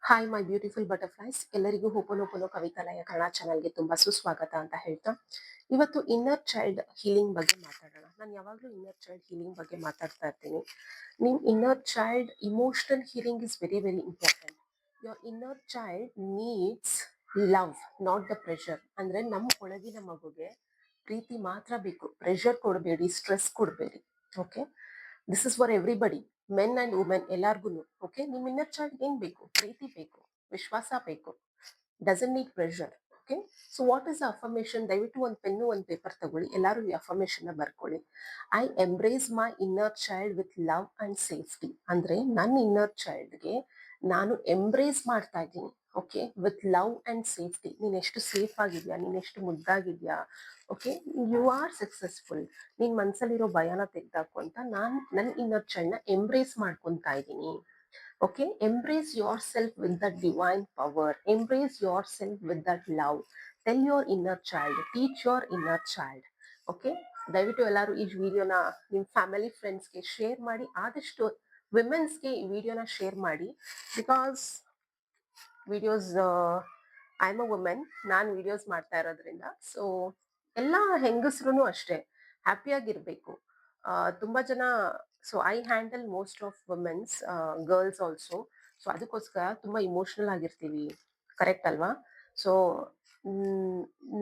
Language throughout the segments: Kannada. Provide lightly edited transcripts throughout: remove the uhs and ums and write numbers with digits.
ಹಾಯ್ ಮೈ ಬ್ಯೂಟಿಫುಲ್ ಬಟರ್ಫ್ಲೈಸ್, ಎಲ್ಲರಿಗೂ ಹೋಪನೋಪನೋ ಕವಿತಾಲಯ ಕನ್ನಡ ಚಾನಲ್ಗೆ ತುಂಬಾ ಸುಸ್ವಾಗತ ಅಂತ ಹೇಳ್ತಾ ಇವತ್ತು ಇನ್ನರ್ ಚೈಲ್ಡ್ ಹೀಲಿಂಗ್ ಬಗ್ಗೆ ಮಾತಾಡೋಣ. ನಾನು ಯಾವಾಗಲೂ ಇನ್ನರ್ ಚೈಲ್ಡ್ ಹೀಲಿಂಗ್ ಬಗ್ಗೆ ಮಾತಾಡ್ತಾ ಇರ್ತೀನಿ. ನಿಮ್ inner child emotional healing is very very important. Your inner child needs love, not the pressure. ಅಂದ್ರೆ ನಮ್ಮ ಒಳಗಿನ ಮಗುಗೆ ಪ್ರೀತಿ ಮಾತ್ರ ಬೇಕು, ಪ್ರೆಷರ್ ಕೊಡಬೇಡಿ, ಸ್ಟ್ರೆಸ್ ಕೊಡಬೇಡಿ. Okay, this is for everybody, men and women ಎಲ್ಲಾರ್ಗು. ಓಕೆ, ನಿಮ್ ಇನ್ನರ್ ಚೈಲ್ಡ್ ಏನ್ ಬೇಕು? ಪ್ರೀತಿ ಬೇಕು, ವಿಶ್ವಾಸ ಬೇಕು, doesn't need pressure. Okay, so what is affirmation? ದಯವಿಟ್ಟು ಒಂದು ಪೆನ್ನು ಒಂದು ಪೇಪರ್ ತಗೊಳ್ಳಿ, ಎಲ್ಲರೂ ಈ ಅಫರ್ಮೇಶನ್ ಬರ್ಕೊಳ್ಳಿ. I embrace my inner child with love and safety. ಅಂದ್ರೆ ನನ್ನ ಇನ್ನರ್ ಚೈಲ್ಡ್ಗೆ ನಾನು ಎಂಬ್ರೇಸ್ ಮಾಡ್ತಾ ಇದ್ದೀನಿ. Okay, with love and safety. ನೀನ್ ಎಷ್ಟು ಸೇಫ್ ಆಗಿದ್ಯಾ, ನೀನ್ ಎಷ್ಟು ಮುದ್ದಾಗಿದ್ಯಾ, ಓಕೆ, ಯು ಆರ್ ಸಕ್ಸಸ್ಫುಲ್. ನೀನ್ ಮನ್ಸಲ್ಲಿರೋ ಭಯನ ತೆಗ್ದಾಕು ಅಂತ ನನ್ನ ಇನ್ನರ್ ಚೈಲ್ಡ್ ನ ಎಂಬ್ರೇಸ್ ಮಾಡ್ಕೊಂತಾ ಇದ್ದೀನಿ. Okay, embrace your self with that divine power, embrace your self with that love. Tell your inner child, teach your inner child. Okay, ದಯವಿಟ್ಟು ಎಲ್ಲರೂ ಈ ವಿಡಿಯೋನ ನಿಮ್ ಫ್ಯಾಮಿಲಿ ಫ್ರೆಂಡ್ಸ್ಗೆ ಶೇರ್ ಮಾಡಿ. ಆದಷ್ಟು ವಿಮೆನ್ಸ್ಗೆ ಈ ವಿಡಿಯೋನ ಶೇರ್ ಮಾಡಿ. Because videos, I am a women, ನಾನು ವಿಡಿಯೋಸ್ ಮಾಡ್ತಾ ಇರೋದ್ರಿಂದ. ಸೊ ಎಲ್ಲ ಹೆಂಗಸ್ರು ಅಷ್ಟೇ ಹ್ಯಾಪಿಯಾಗಿರ್ಬೇಕು. ತುಂಬಾ ಜನ, so I handle most of womens, girls also. So ಅದಕ್ಕೋಸ್ಕರ ತುಂಬಾ ಇಮೋಷನಲ್ ಆಗಿರ್ತೀವಿ, ಕರೆಕ್ಟ್ ಅಲ್ವಾ? ಸೊ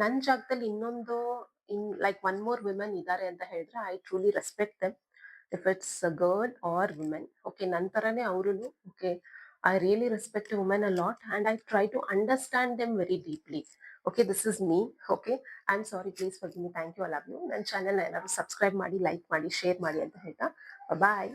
ನನ್ನ ಜಾಗದಲ್ಲಿ ಇನ್ನೊಂದು ಲೈಕ್ ಒನ್ ಮೋರ್ ವಿಮೆನ್ ಇದ್ದಾರೆ ಅಂತ ಹೇಳಿದ್ರೆ I truly respect them, if it's a girl or women. Okay, ನಂತರನೇ ಅವರು. Okay, I really respect a woman a lot and I try to understand them very deeply. Okay, this is me. Okay, I'm sorry, please forgive me. Thank you, I love you. ನನ್ನ ಚಾನೆಲ್ ಏನಾದ್ರು ಸಬ್ಸ್ಕ್ರೈಬ್ ಮಾಡಿ, ಲೈಕ್ ಮಾಡಿ, ಶೇರ್ ಮಾಡಿ ಅಂತ ಹೇಳ್ತಾ ಬಾಯ್.